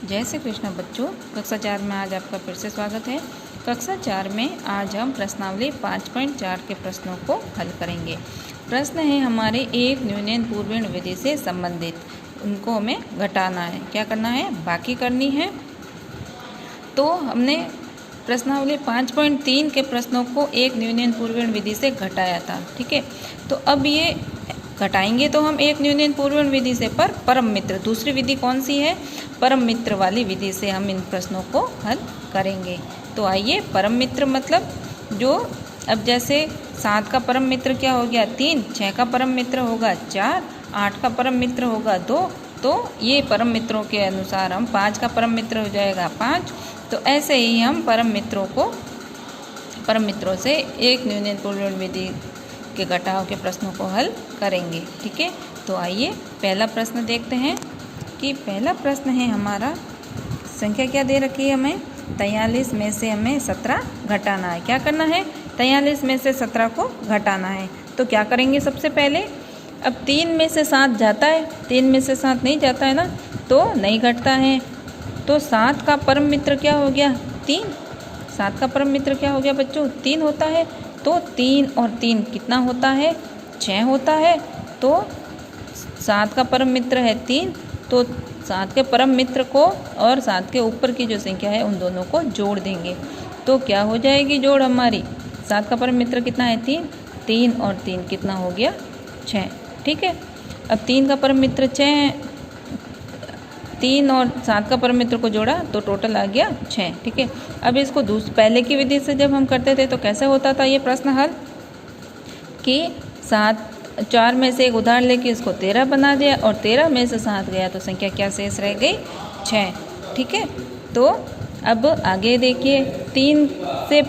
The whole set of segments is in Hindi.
जय श्री कृष्ण बच्चों, कक्षा 4 में आज आपका फिर से स्वागत है। कक्षा 4 में आज हम प्रश्नावली 5.4 के प्रश्नों को हल करेंगे। प्रश्न है हमारे एक न्यूनयन पूर्वण विधि से संबंधित, उनको हमें घटाना है। क्या करना है? बाकी करनी है। तो हमने प्रश्नावली 5.3 के प्रश्नों को एक न्यूनयन पूर्वण विधि से घटाया था, ठीक है। तो अब ये घटाएंगे तो हम एक न्यूनयन पूर्वण विधि से, पर परम मित्र दूसरी विधि कौन सी है? परम मित्र वाली विधि से हम इन प्रश्नों को हल करेंगे। तो आइए, परम मित्र मतलब जो, अब जैसे 7 का परम मित्र क्या हो गया? 3, 6 का परम मित्र होगा 4, 8 का परम मित्र होगा 2। तो ये परम मित्रों के अनुसार हम 5 का परम मित्र हो जाएगा 5। तो ऐसे ही हम परम मित्रों से एक न्यूनयन पूर्वण विधि के घटाव के प्रश्नों को हल करेंगे, ठीक है। तो आइए पहला प्रश्न देखते हैं कि पहला प्रश्न है हमारा, संख्या क्या दे रखी है हमें? 43 में से हमें 17 घटाना है। क्या करना है? 43 में से 17 को घटाना है। तो क्या करेंगे सबसे पहले? अब 3 में से 7 जाता है, 3 में से 7 नहीं जाता है ना, तो नहीं घटता है। तो 7 का परम मित्र क्या हो गया? 3। 7 का परम मित्र क्या हो गया बच्चों? 3 होता है। तो 3 और 3 कितना होता है? 6 होता है। तो 7 का परम मित्र है 3, तो 7 के परम मित्र को और 7 के ऊपर की जो संख्या है उन दोनों को जोड़ देंगे। तो क्या हो जाएगी जोड़ हमारी? 7 का परम मित्र कितना है? 3। 3 और 3 कितना हो गया? 6, ठीक है। अब 3 का परम मित्र 6 है, 3 और 7 का परम मित्र को जोड़ा तो टोटल आ गया 6, ठीक है। अब इसको पहले की विधि से जब हम करते थे तो कैसे होता था ये प्रश्न हल, कि 4 में से एक उधार लेके इसको 13 बना दिया और 13 में से 7 गया तो संख्या क्या शेष रह गई? 6, ठीक है। तो अब आगे देखिए, 3 से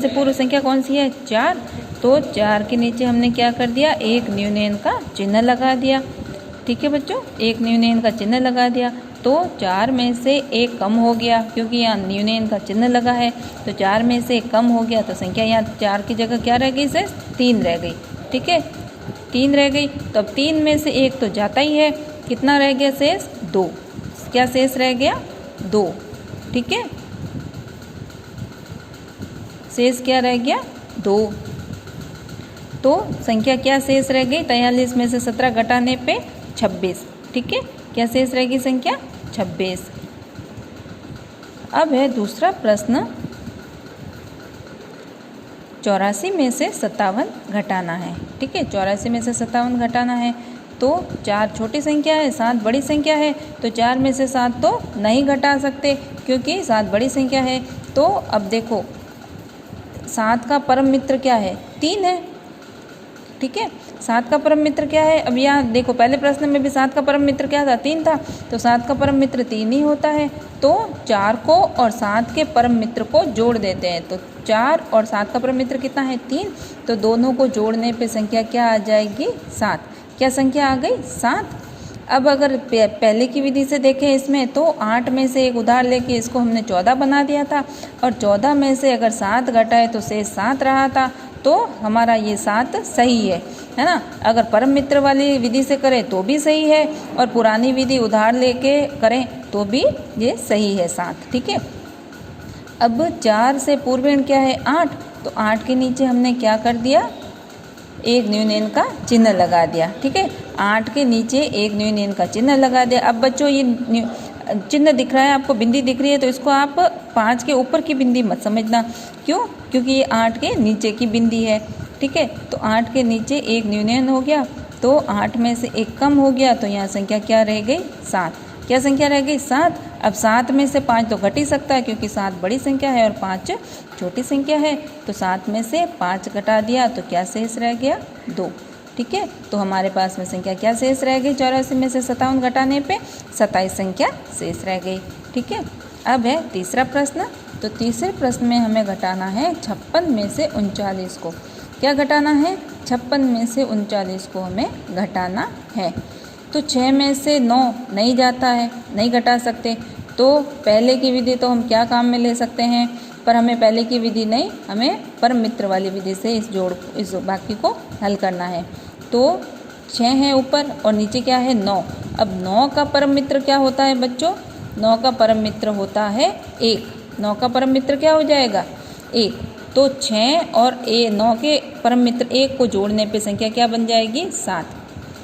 पूर्व संख्या कौन सी है? 4। तो 4 के नीचे हमने क्या कर दिया? एक न्यूनयन का चिन्ह लगा दिया, ठीक है बच्चों, एक न्यूनयन का चिन्ह लगा दिया। तो 4 में से 1 कम हो गया, क्योंकि यहाँ न्यूनयन का चिन्ह लगा है। तो 4 में से 1 कम हो गया तो संख्या यहाँ 4 की जगह क्या रह गई? शेष 3 रह गई, ठीक है, 3 रह गई। तो अब 3 में से 1 तो जाता ही है, कितना रह गया शेष? 2। क्या शेष रह गया? 2, ठीक है। शेष क्या रह गया? 2। तो संख्या क्या शेष रह गई? 43 में से 17 घटाने पे 26, ठीक है। क्या शेष रहेगी संख्या? 26। अब है दूसरा प्रश्न, 84 में से 57 घटाना है, ठीक है। 84 में से 57 घटाना है। तो 4 छोटी संख्या है, 7 बड़ी संख्या है। तो 4 में से 7 तो नहीं घटा सकते, क्योंकि 7 बड़ी संख्या है। तो अब देखो, 7 का परम मित्र क्या है? 3 है, ठीक है। 7 का परम मित्र क्या है? अब यहाँ देखो, पहले प्रश्न में भी 7 का परम मित्र क्या था? 3 था। तो 7 का परम मित्र 3 ही होता है। तो 4 को और 7 के परम मित्र को जोड़ देते हैं। तो 4 और 7 का परम मित्र कितना है? 3। तो दोनों को जोड़ने पे संख्या क्या आ जाएगी? 7। क्या संख्या आ गई? 7। अब अगर पहले की विधि से देखें इसमें, तो 8 में से एक उधार लेके इसको हमने 14 बना दिया था, और 14 में से अगर 7 घटाए तो शेष 7 रहा था। तो हमारा ये 7 सही है ना। अगर परम मित्र वाली विधि से करें तो भी सही है, और पुरानी विधि उधार लेके करें तो भी ये सही है 7, ठीक है। अब 4 से पूर्वण क्या है? 8। तो 8 के नीचे हमने क्या कर दिया? एक न्यूनयन का चिन्ह लगा दिया, ठीक है। 8 के नीचे एक न्यूनयन का चिन्ह लगा दिया। अब बच्चों, ये चिन्ह दिख रहा है आपको, बिंदी दिख रही है, तो इसको आप 5 के ऊपर की बिंदी मत समझना। क्यों? क्योंकि ये 8 के नीचे की बिंदी है, ठीक है। तो 8 के नीचे एक न्यूनयन हो गया, तो 8 में से 1 कम हो गया, तो यहाँ संख्या क्या रह गई? 7। क्या संख्या रह गई? 7। अब 7 में से 5 तो घट ही सकता है, क्योंकि 7 बड़ी संख्या है और 5 छोटी संख्या है। तो 7 में से 5 घटा दिया तो क्या शेष रह गया? 2, ठीक है। तो हमारे पास में संख्या क्या शेष रह गई? 84 में से 57 घटाने पे 27 संख्या शेष रह गई, ठीक है। अब है तीसरा प्रश्न। तो तीसरे प्रश्न में हमें घटाना है 56 में से 39 को। क्या घटाना है? 56 में से 39 को हमें घटाना है। तो 6 में से 9 नहीं जाता है, नहीं घटा सकते। तो पहले की विधि तो हम क्या काम में ले सकते हैं, पर हमें पहले की विधि नहीं, हमें परम मित्र वाली विधि से इस बाकी को हल करना है। तो 6 है ऊपर और नीचे क्या है? 9। अब 9 का परम मित्र क्या होता है बच्चों? 9 का परम मित्र होता है 1। 9 का परम मित्र क्या हो जाएगा? 1। तो 6 और 9 के परम मित्र 1 को जोड़ने पे संख्या क्या बन जाएगी? 7।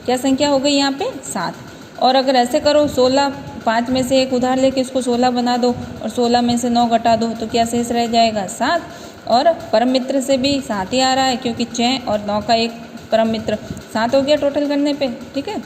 क्या संख्या हो गई यहाँ पे? 7। और अगर ऐसे करो 16, 5 में से एक उधार लेके इसको 16 बना दो और 16 में से 9 घटा दो तो क्या शेष रह जाएगा? 7। और परम मित्र से भी 7 ही आ रहा है क्योंकि 6 और 9 का एक परम मित्र 7 हो गया टोटल करने पे। ठीक है।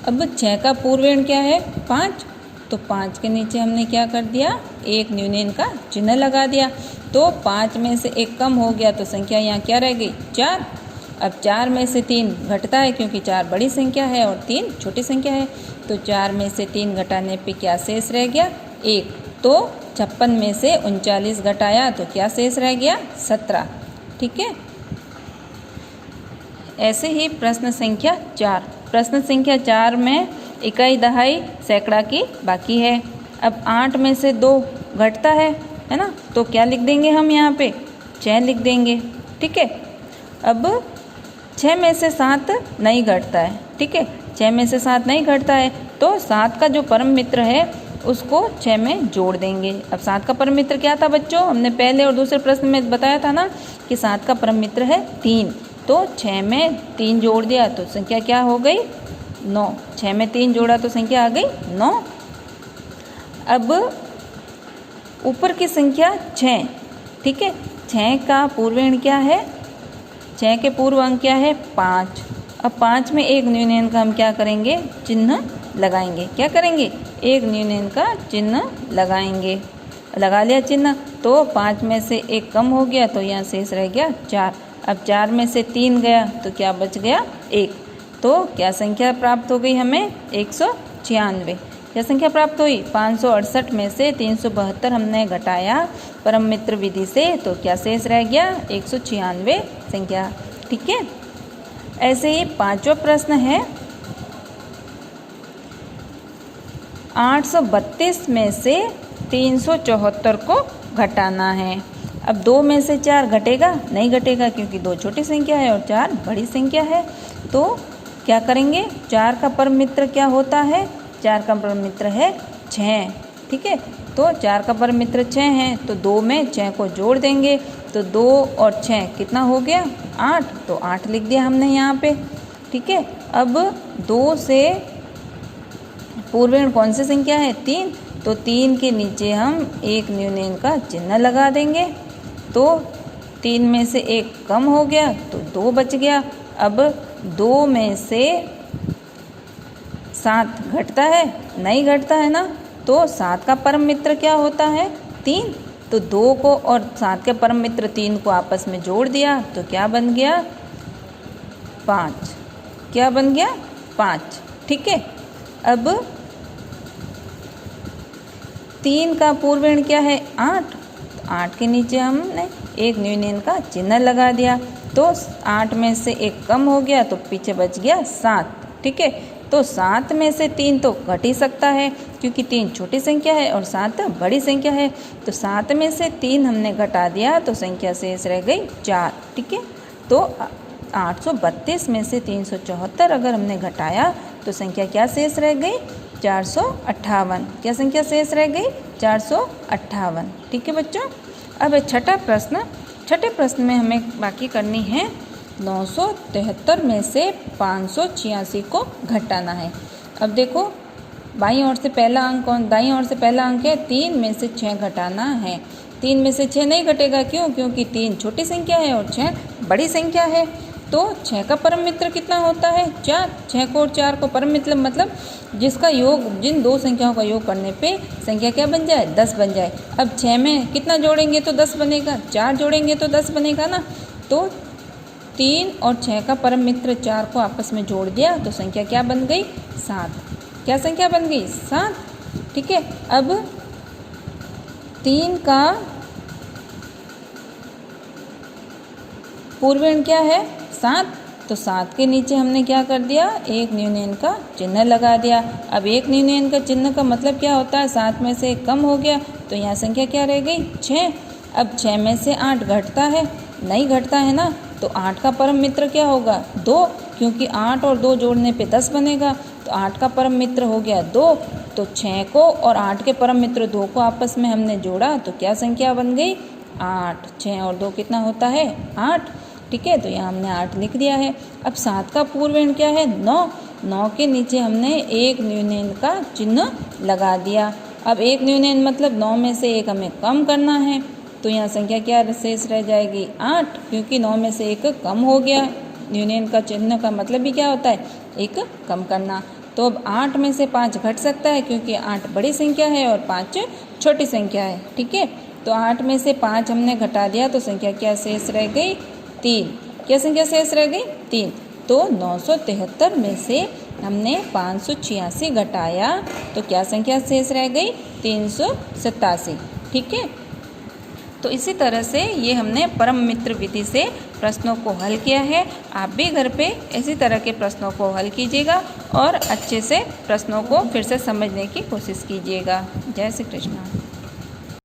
अब 6 का पूर्वेण क्या है? 5। तो 5 के नीचे हमने क्या कर दिया? एक न्यूनयन का चिन्ह लगा दिया। तो 5 में से 1 कम हो गया तो संख्या यहाँ क्या रह गई? 4। अब 4 में से 3 घटता है क्योंकि 4 बड़ी संख्या है और 3 छोटी संख्या है। तो 4 में से 3 घटाने पे क्या शेष रह गया? 1। तो 56 में से 39 घटाया तो क्या शेष रह गया? 17। ठीक है। ऐसे ही प्रश्न संख्या 4। प्रश्न संख्या 4 में इकाई, दहाई, सैकड़ा की बाकी है। अब 8 में से 2 घटता है ना? तो क्या लिख देंगे हम यहाँ पे? 6 लिख देंगे। ठीक है। अब 6 में से 7 नहीं घटता है। ठीक है। 6 में से 7 नहीं घटता है तो 7 का जो परम मित्र है उसको 6 में जोड़ देंगे। अब 7 का परम मित्र क्या था बच्चों? हमने पहले और दूसरे प्रश्न में बताया था ना कि 7 का परम मित्र है 3। तो 6 में 3 जोड़ दिया तो संख्या क्या हो गई? 9। 6 में 3 जोड़ा तो संख्या आ गई 9। अब ऊपर की संख्या 6। ठीक है। 6 का पूर्वेण क्या है? 6 के पूर्व अंक क्या है? 5। अब 5 में एक न्यूनयन का हम क्या करेंगे? चिन्ह लगाएंगे। क्या करेंगे? एक न्यूनयन का चिन्ह लगाएंगे। लगा लिया चिन्ह तो 5 में से 1 कम हो गया तो यहाँ शेष रह गया 4। अब 4 में से 3 गया तो क्या बच गया? 1। तो क्या संख्या प्राप्त हो गई हमें? 196। क्या संख्या प्राप्त हुई? 568 में से 372 हमने घटाया परम मित्र विधि से तो क्या शेष रह गया? 196 संख्या। ठीक है। ऐसे ही 5वां प्रश्न है 832 में से 374 को घटाना है। अब 2 में से 4 घटेगा? नहीं घटेगा क्योंकि 2 छोटी संख्या है और 4 बड़ी संख्या है। तो क्या करेंगे? 4 का परम मित्र क्या होता है? 4 का परम मित्र है 6। ठीक है। तो 4 का परम मित्र 6 है तो 2 में 6 को जोड़ देंगे तो 2 और 6 कितना हो गया? 8। तो 8 लिख दिया हमने यहाँ पे। ठीक है। अब 2 से पूर्वेण कौन सी संख्या है? 3। तो 3 के नीचे हम एक न्यूनयन का चिन्ह लगा देंगे। तो 3 में से 1 कम हो गया तो 2 बच गया। अब 2 में से 7 घटता है? नहीं घटता है ना? तो 7 का परम मित्र क्या होता है? 3। तो 2 को और 7 के परम मित्र 3 को आपस में जोड़ दिया तो क्या बन गया? 5। क्या बन गया? 5। ठीक है। अब 3 का पूर्वेण क्या है? 8। 8 के नीचे हमने एक न्यूनयन का चिन्ह लगा दिया तो 8 में से 1 कम हो गया तो पीछे बच गया 7। ठीक है। तो 7 में से 3 तो घट ही सकता है क्योंकि 3 छोटी संख्या है और 7 बड़ी संख्या है। तो 7 में से 3 हमने घटा दिया तो संख्या शेष रह गई 4। ठीक है। तो 832 में से 374 अगर हमने घटाया तो संख्या क्या शेष रह गई? 458। क्या संख्या शेष रह गई? 458। ठीक है बच्चों। अब छठा प्रश्न। छठे प्रश्न में हमें बाकी करनी है 973 में से 586 को घटाना है। अब देखो बाईं ओर से पहला अंक दाईं ओर से पहला अंक है 3 में से 6 घटाना है। 3 में से 6 नहीं घटेगा। क्यों? क्योंकि 3 छोटी संख्या है और 6 बड़ी संख्या है। तो 6 का परम मित्र कितना होता है? 4। 6 को और 4 को परम मित्र मतलब जिसका योग, जिन दो संख्याओं का योग करने पे संख्या क्या बन जाए? 10 बन जाए। अब 6 में कितना जोड़ेंगे तो 10 बनेगा? 4 जोड़ेंगे तो 10 बनेगा ना। तो 3 और 6 का परम मित्र 4 को आपस में जोड़ दिया तो संख्या क्या बन गई? 7। क्या संख्या बन गई? 7। ठीक है। अब 3 का पूर्वेण क्या है? 7। तो 7 के नीचे हमने क्या कर दिया? एक न्यूनयन का चिन्ह लगा दिया। अब एक न्यूनयन का चिन्ह का मतलब क्या होता है? 7 में से 1 कम हो गया तो यहाँ संख्या क्या रह गई? 6। अब 6 में से 8 घटता है? नहीं घटता है ना। तो 8 का परम मित्र क्या होगा? 2। क्योंकि 8 और 2 जोड़ने पे 10 बनेगा। तो तो 8 का परम मित्र हो गया 2, तो 6 को और 8 के परम मित्र 2 को आपस में हमने जोड़ा तो क्या संख्या बन गई 8। 6 और 2 कितना होता है 8, ठीक है। तो यहाँ हमने 8 लिख दिया है। अब 7 का पूर्व क्या है 9। 9 के नीचे हमने एक न्यूनयन का चिन्ह लगा दिया। अब एक न्यूनयन मतलब 9 में से एक हमें कम करना है, तो यहाँ संख्या क्या शेष रह जाएगी 8, क्योंकि 9 में से एक कम हो गया। न्यूनयन का चिन्ह का मतलब भी क्या होता है एक कम करना। तो अब 8 में से 5 घट सकता है, क्योंकि 8 बड़ी संख्या है और 5 छोटी संख्या है, ठीक है। तो 8 में से 5 हमने घटा दिया तो संख्या क्या शेष रह गई 3। क्या संख्या शेष रह गई 3। तो 973 में से हमने 586 घटाया तो क्या संख्या शेष रह गई 387, ठीक है। तो इसी तरह से ये हमने परम मित्र विधि से प्रश्नों को हल किया है। आप भी घर पे इसी तरह के प्रश्नों को हल कीजिएगा और अच्छे से प्रश्नों को फिर से समझने की कोशिश कीजिएगा। जय श्री कृष्ण।